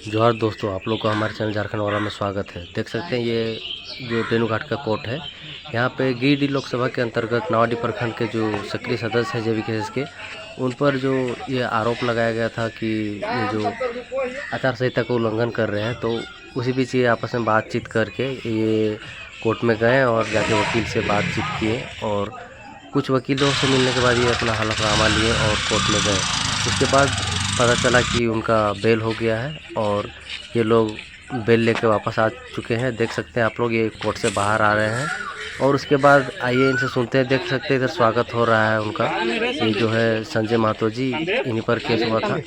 जोहार दोस्तों, आप लोग का हमारे चैनल झारखंड वाला में स्वागत है। देख सकते हैं ये जो तेनूघाट का कोर्ट है। यहाँ पे गिरिडीह लोकसभा के अंतर्गत नावाडीह प्रखंड के जो सक्रिय सदस्य हैं जेवीकेएस के, उन पर जो ये आरोप लगाया गया था कि ये जो आचार संहिता का उल्लंघन कर रहे हैं, तो उसी बीच ये आपस में बातचीत करके ये कोर्ट में गए और जाके वकील से बातचीत किए। और कुछ वकीलों से मिलने के बाद ये अपना हलफनामा लिए और कोर्ट में गए। उसके बाद पता चला कि उनका बेल हो गया है और ये लोग बेल लेके वापस आ चुके हैं। देख सकते हैं आप लोग, ये कोर्ट से बाहर आ रहे हैं। और उसके बाद आइए इनसे सुनते हैं। देख सकते हैं इधर स्वागत हो रहा है उनका। ये जो है संजय महतो जी, इन्हीं पर केस हुआ था।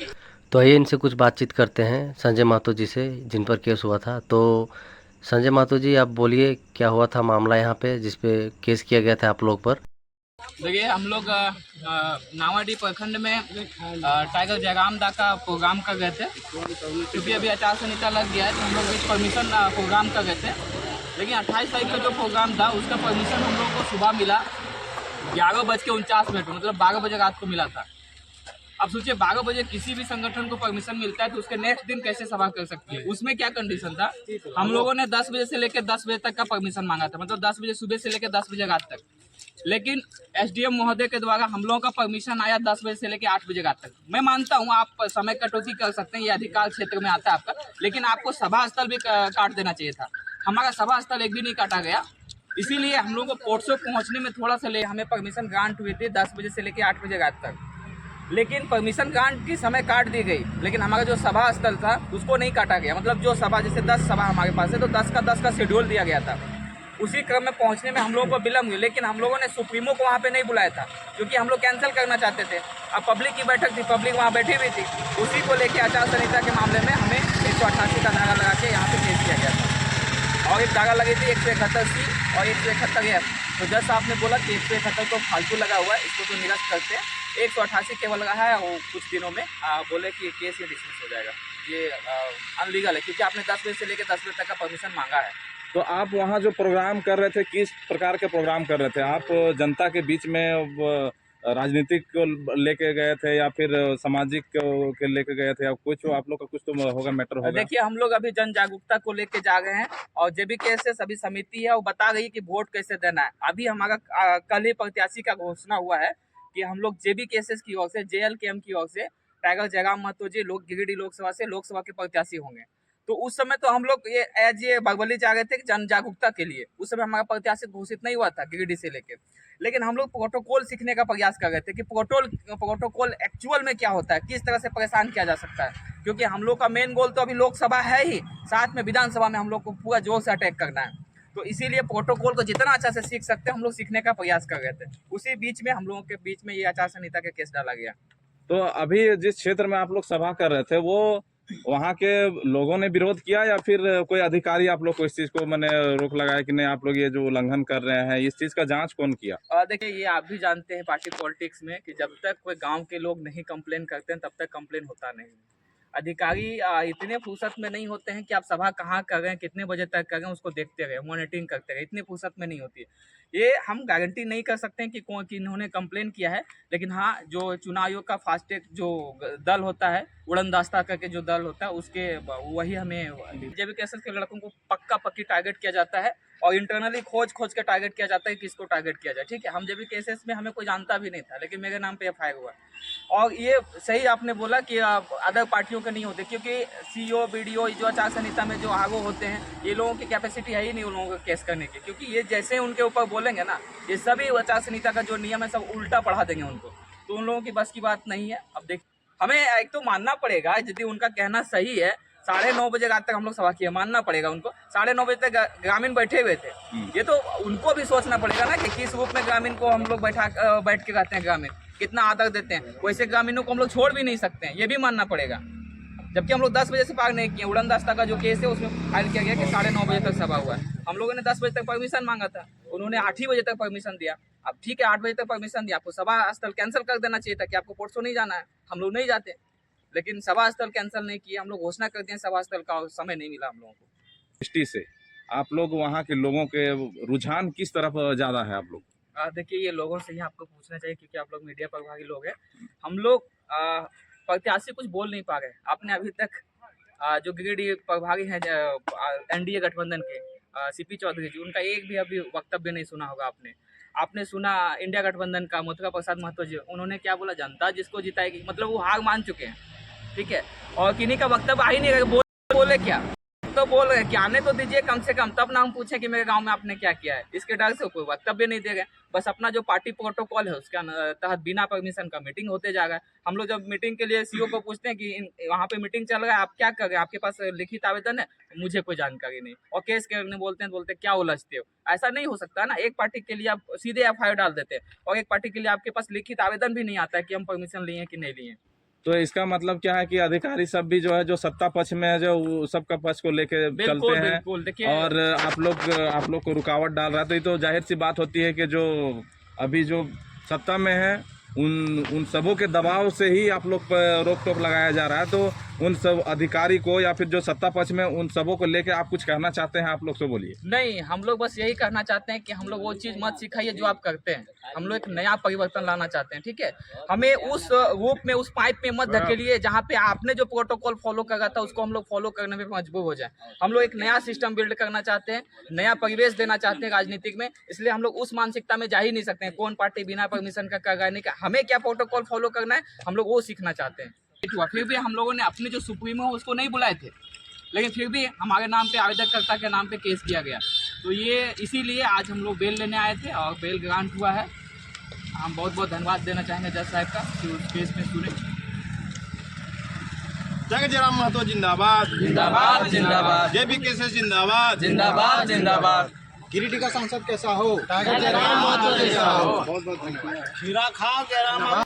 तो आइए इनसे कुछ बातचीत करते हैं, संजय महतो जी से, जिन पर केस हुआ था। तो संजय महतो जी, आप बोलिए क्या हुआ था मामला यहाँ पे जिस पे केस किया गया था आप लोग पर। देखिए, हम लोग नावाडीह प्रखंड में टाइगर जयराम दा का प्रोग्राम कर रहे थे। क्योंकि अभी आचार संहिता लग गया है तो हम लोग विथ परमिशन प्रोग्राम कर रहे थे। लेकिन 28 तारीख का जो प्रोग्राम था उसका परमिशन हम लोग को सुबह मिला 11:49, मतलब 12 बजे रात को मिला था। अब सोचिए, 12 बजे किसी भी संगठन को परमिशन मिलता है तो उसके नेक्स्ट दिन कैसे सभा कर सकती है। उसमें क्या कंडीशन था, हम लोगों ने 10 बजे से लेकर 10 बजे तक का परमिशन मांगा था, मतलब 10 बजे सुबह से लेकर 10 बजे रात तक। लेकिन एसडीएम महोदय के द्वारा हम लोगों का परमिशन आया 10 बजे से लेकर 8 बजे रात तक। मैं मानता हूं आप समय कटौती कर सकते हैं, ये अधिकार क्षेत्र में आता है आपका, लेकिन आपको सभा स्थल भी काट देना चाहिए था। हमारा सभा स्थल एक भी नहीं काटा गया। इसीलिए हम लोग को पोर्टसो पहुंचने में थोड़ा सा हमें परमिशन ग्रांट हुई थी 10 बजे से लेकर 8 बजे रात तक। लेकिन परमिशन ग्रांट की समय काट दी गई, लेकिन हमारा जो सभा स्थल था उसको नहीं काटा गया। मतलब जो सभा, जैसे 10 सभा हमारे पास है तो 10 का शेड्यूल दिया गया था। उसी क्रम में पहुंचने में हम लोगों को विलम्ब हुई, लेकिन हम लोगों ने सुप्रीमो को वहाँ पे नहीं बुलाया था क्योंकि हम लोग कैंसिल करना चाहते थे। अब पब्लिक की बैठक थी, पब्लिक वहाँ बैठी हुई थी। उसी को लेकर आचार संहिता के मामले में हमें 188 का नारा लगा के यहाँ पे केस किया गया था। और एक धारा लगी थी 171C और 171F। तो जज साहब ने बोला कि 171 तो फालतू लगा हुआ है, इसको तो निरस्त करते हैं। 188 केवल लगा है, वो कुछ दिनों में बोले कि केस ये डिसमिस हो जाएगा। ये अनलीगल है क्योंकि आपने 10 बजे से लेकर 10 बजे तक का परमिशन मांगा है। तो आप वहाँ जो प्रोग्राम कर रहे थे, किस प्रकार के प्रोग्राम कर रहे थे आप? जनता के बीच में राजनीतिक को लेके गए थे या फिर सामाजिक के लेके गए थे, या कुछ आप लोग का कुछ तो होगा, मैटर होगा? देखिए, हम लोग अभी जन जागरूकता को लेके जा रहे हैं और जेबीकेएस सभी समिति है वो बता रही है कि वोट कैसे देना है। अभी हमारा कल ही प्रत्याशी का घोषणा हुआ है कि हम लोग जेबीकेएस की ओर से, जेएलकेएम की ओर से टाइगर जयराम महतो जी गिरिडीह लोकसभा से लोकसभा के प्रत्याशी होंगे। तो उस समय तो हम लोग ये बागबली जा रहे थे कि जन जागरूकता के लिए। उस समय हमारा प्रत्याशी घोषित नहीं हुआ था गिरिडीह से लेके। लेकिन हम लोग प्रोटोकॉल सीखने का प्रयास कर रहे थे कि प्रोटोकॉल एक्चुअल में क्या होता है, किस तरह से परेशान किया जा सकता है। क्योंकि हम लोग का मेन गोल तो अभी लोकसभा है ही, साथ में विधानसभा में हम लोग को पूरा जोर से अटैक करना है। तो इसीलिए प्रोटोकॉल को जितना अच्छा से सीख सकते हैं हम लोग सीखने का प्रयास कर रहे थे। उसी बीच में हम लोगों के बीच में ये आचार संहिता के केस डाला गया। तो अभी जिस क्षेत्र में आप लोग सभा कर रहे थे, वो वहाँ के लोगों ने विरोध किया या फिर कोई अधिकारी आप लोग को इस चीज को मैंने रोक लगाया कि नहीं, आप लोग ये जो उल्लंघन कर रहे हैं, इस चीज का जांच कौन किया? देखिए, ये आप भी जानते हैं पार्टी पॉलिटिक्स में कि जब तक कोई गांव के लोग नहीं कंप्लेन करते हैं तब तक कंप्लेन होता नहीं। अधिकारी इतने फुर्सत में नहीं होते हैं कि आप सभा कहाँ कर रहे हैं, कितने बजे तक कर रहे हैं, उसको देखते रहे, मॉनिटरिंग करते रहे। इतनी फुर्सत में नहीं होती है। ये हम गारंटी नहीं कर सकते हैं कि कौन किन्होंने कंप्लेन किया है। लेकिन हाँ, जो चुनाव आयोग का फास्टैग जो दल होता है, उड़नदस्ता करके जो दल होता है, उसके वही हमें जेबीकेएस के लड़कों को पक्का पक्की टारगेट किया जाता है और इंटरनली खोज खोज के टारगेट किया जाता है कि किसको टारगेट किया जाए। ठीक है, हम जेबीकेएस में हमें कोई जानता भी नहीं था, लेकिन मेरे नाम पे एफआईआर हुआ। और ये सही आपने बोला कि अदर पार्टियों के नहीं होते, क्योंकि सीओ बीडीओ जो आचार संहिता में जो आगो होते हैं, ये लोगों की कैपेसिटी है ही नहीं उन लोगों को केस करने की। क्योंकि ये जैसे उनके ऊपर बोलेंगे ना, ये सभी आचार संहिता का जो नियम है सब उल्टा पढ़ा देंगे उनको। तो उन लोगों की बस की बात नहीं है। अब देख, हमें एक तो मानना पड़ेगा यदि उनका कहना सही है। 9:30 बजे रात तक हम लोग सभा किए, मानना पड़ेगा उनको। 9:30 बजे तक ग्रामीण बैठे हुए थे। ये तो उनको भी सोचना पड़ेगा ना कि किस रूप में ग्रामीण को हम लोग बैठ के रहते हैं, ग्रामीण कितना आदर देते हैं। वैसे ग्रामीणों को हम लोग छोड़ भी नहीं सकते हैं, ये भी मानना पड़ेगा। जबकि हम लोग 10 बजे से पार नहीं किए। उड़नदस्ता का जो केस है उसमें फाइल किया गया कि 9:30 बजे तक सभा हुआ है। हम लोगों ने 10 बजे तक परमिशन मांगा था, उन्होंने 8 ही बजे तक परमिशन दिया। अब ठीक है, 8 बजे तक परमिशन दिया, आपको सभा स्थल कैंसिल कर देना चाहिए था कि आपको पोर्टसो नहीं जाना है। हम लोग नहीं जाते, लेकिन सभा स्थल कैंसिल नहीं किया। हम लोग घोषणा कर दिए सभा स्थल का, समय नहीं मिला हम लोगों को। दृष्टि से आप लोग वहाँ के लोगों के रुझान किस तरफ ज्यादा है आप लोग? देखिए, ये लोगों से ही आपको पूछना चाहिए क्योंकि आप लोग मीडिया प्रभागी लोग हैं। हम लोग प्रत्याशी कुछ बोल नहीं पा रहे। आपने अभी तक जो गिरिडीह प्रभारी हैं एनडीए गठबंधन के सीपी चौधरी जी, उनका एक भी अभी वक्तव्य नहीं सुना होगा आपने। आपने सुना इंडिया गठबंधन का मथुरा प्रसाद महतो जी, उन्होंने क्या बोला, जनता जिसको जिताएगी, मतलब वो हार मान चुके हैं, ठीक है। और किन्हीं का वक्तव्य आ ही नहीं रहा, बोले क्या तो बोल रहे हैं कि आने तो दीजिए कम से कम, तब ना हम पूछें कि मेरे गांव में आपने क्या किया है। इसके डर से कोई वक्तव्य नहीं दे रहे, बस अपना जो पार्टी प्रोटोकॉल है उसके तहत बिना परमिशन का मीटिंग होते जा रहा है। हम लोग जब मीटिंग के लिए सीओ को पूछते हैं कि वहाँ पे मीटिंग चल रहा है, आप क्या कर रहे हैं, आपके पास लिखित आवेदन है, मुझे कोई जानकारी नहीं। और केस करने बोलते क्या उलझते हो, ऐसा नहीं हो सकता ना। एक पार्टी के लिए आप सीधे FIR डाल देते हैं और एक पार्टी के लिए आपके पास लिखित आवेदन भी नहीं आता है कि हम परमिशन लिए कि नहीं लिए। तो इसका मतलब क्या है कि अधिकारी सब भी जो है, जो सत्ता पक्ष में है, जो सबका पक्ष को लेके चलते हैं बिल्कुल, देखिए, और आप लोग को रुकावट डाल रहा है। तो ये तो जाहिर सी बात होती है कि जो अभी जो सत्ता में है उन सबों के दबाव से ही आप लोग पर रोक टोक लगाया जा रहा है। तो उन सब अधिकारी को या फिर जो सत्ता पक्ष में उन सबों को लेके आप कुछ कहना चाहते हैं, आप लोग तो बोलिए। नहीं, हम लोग बस यही कहना चाहते हैं कि हम लोग वो चीज़ मत सिखाइए जो आप करते हैं। हम लोग एक नया परिवर्तन लाना चाहते हैं, ठीक है। हमें उस रूप में, उस पाइप में मत धकेलिए जहाँ पे आपने जो प्रोटोकॉल फॉलो करा था उसको हम लोग फॉलो करने में मजबूर हो जाए। हम लोग एक नया सिस्टम बिल्ड करना चाहते हैं, नया परिवेश देना चाहते हैं राजनीतिक में, इसलिए हम लोग उस मानसिकता में जा ही नहीं सकते हैं कौन पार्टी बिना परमिशन का कर रहा है, नहीं का। हमें क्या प्रोटोकॉल फॉलो करना है, हम लोग वो सीखना चाहते हैं। फिर भी हम लोगों ने अपने जो सुप्रीमो है उसको नहीं बुलाए थे, लेकिन फिर भी हमारे नाम पे, आवेदनकर्ता के नाम पे केस किया गया। तो ये इसीलिए आज हम लोग बेल लेने आए थे और बेल ग्रांट हुआ है। हम बहुत बहुत धन्यवाद देना चाहेंगे जज साहब का कि उस केस में सुने। जगजीराम महतो जिंदाबाद, जिंदाबाद जिंदाबाद, जेबी केसेस जिंदाबाद, जिंदाबाद जिंदाबाद। गिरिडीह का सांसद कैसा हो, जगजीराम महतो जैसा हो। बहुत बहुत धन्यवाद। खीरा खाओ जयराम।